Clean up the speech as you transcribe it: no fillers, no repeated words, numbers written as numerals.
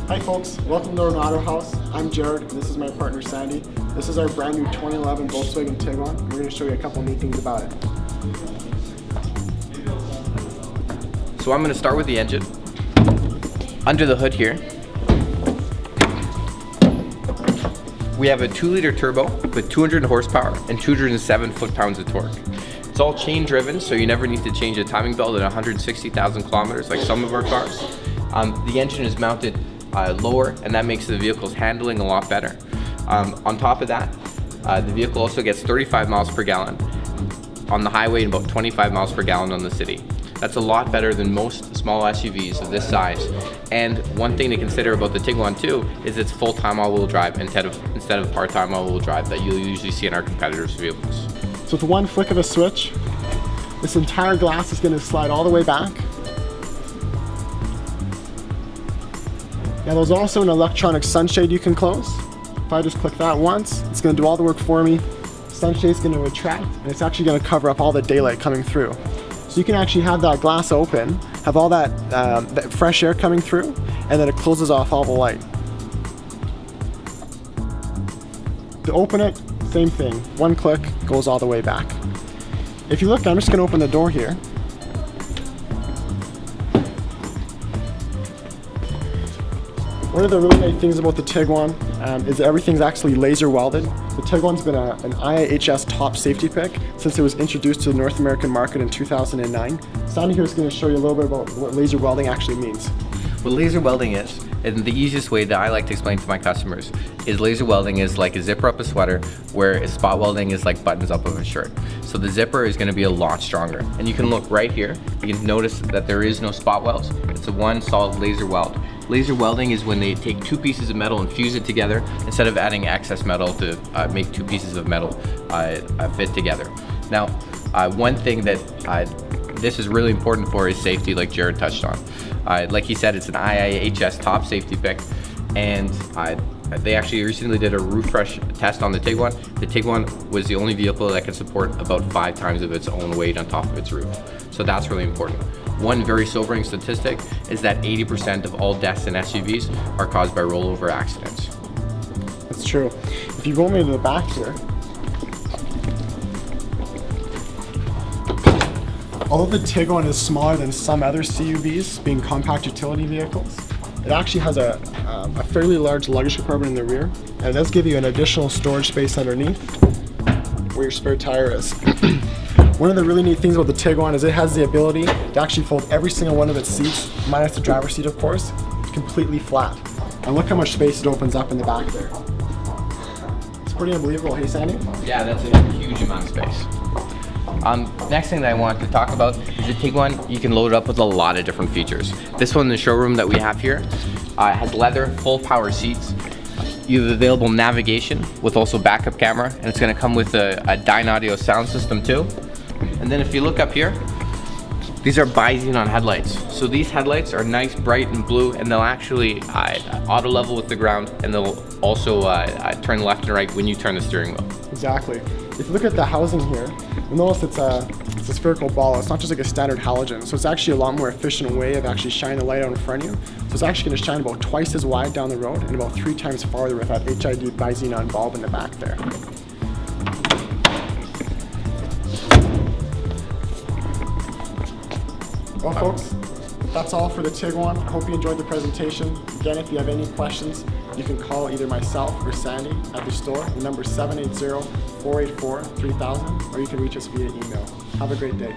Hi folks, welcome to Norden Autohaus. I'm Jared and this is my partner Sandy. This is our brand new 2011 Volkswagen Tiguan. We're going to show you a couple neat things about it. So I'm going to start with the engine. Under the hood here, we have a 2-liter turbo with 200 horsepower and 207 foot-pounds of torque. It's all chain driven, so you never need to change a timing belt at 160,000 kilometers like some of our cars. The engine is mounted lower, and that makes the vehicle's handling a lot better. On top of that, the vehicle also gets 35 miles per gallon on the highway and about 25 miles per gallon on the city. That's a lot better than most small SUVs of this size. And one thing to consider about the Tiguan too is it's full-time all-wheel drive instead of part-time all-wheel drive that you'll usually see in our competitors' vehicles. So with one flick of a switch, this entire glass is going to slide all the way back. Now there's also an electronic sunshade you can close. If I just click that once, it's going to do all the work for me. Sunshade is going to retract, and it's actually going to cover up all the daylight coming through. So you can actually have that glass open, have all that, that fresh air coming through, and then it closes off all the light. To open it, same thing. One click, goes all the way back. If you look, I'm just going to open the door here. One of the really nice things about the Tiguan is that everything's actually laser welded. The Tiguan's been an IIHS top safety pick since it was introduced to the North American market in 2009. Sandy here is going to show you a little bit about what laser welding actually means. What laser welding is, and the easiest way that I like to explain to my customers, is laser welding is like a zipper up a sweater, where spot welding is like buttons up of a shirt. So the zipper is going to be a lot stronger. And you can look right here, you can notice that there is no spot welds. It's a one solid laser weld. Laser welding is when they take two pieces of metal and fuse it together instead of adding excess metal to make two pieces of metal fit together. Now, one thing that this is really important for is safety, like Jared touched on. Like he said, it's an IIHS top safety pick, and they actually recently did a roof crush test on the Tiguan. The Tiguan was the only vehicle that could support about 5 times of its own weight on top of its roof. So that's really important. One very sobering statistic is that 80% of all deaths in SUVs are caused by rollover accidents. That's true. If you go into the back here, although the Tiguan is smaller than some other CUVs, being compact utility vehicles, it actually has a fairly large luggage compartment in the rear, and it does give you an additional storage space underneath where your spare tire is. One of the really neat things about the Tiguan is it has the ability to actually fold every single one of its seats, minus the driver's seat of course, completely flat. And look how much space it opens up in the back there. It's pretty unbelievable, hey Sandy? Yeah, that's a huge amount of space. Next thing that I wanted to talk about is the Tiguan. You can load it up with a lot of different features. This one in the showroom that we have here has leather, full power seats. You have available navigation with also backup camera, and it's going to come with a Dyne Audio sound system too. And then if you look up here, these are bi-xenon headlights. So these headlights are nice, bright and blue, and they'll actually auto level with the ground, and they'll also turn left and right when you turn the steering wheel. Exactly. If you look at the housing here, you'll notice it's a spherical ball. It's not just like a standard halogen. So it's actually a lot more efficient way of actually shining the light out in front of you. So it's actually going to shine about twice as wide down the road and about 3 times farther with that HID bi-xenon bulb in the back there. Well folks, that's all for the Tiguan. I hope you enjoyed the presentation. Again, if you have any questions, you can call either myself or Sandy at the store. The number is 780-484-3000, or you can reach us via email. Have a great day.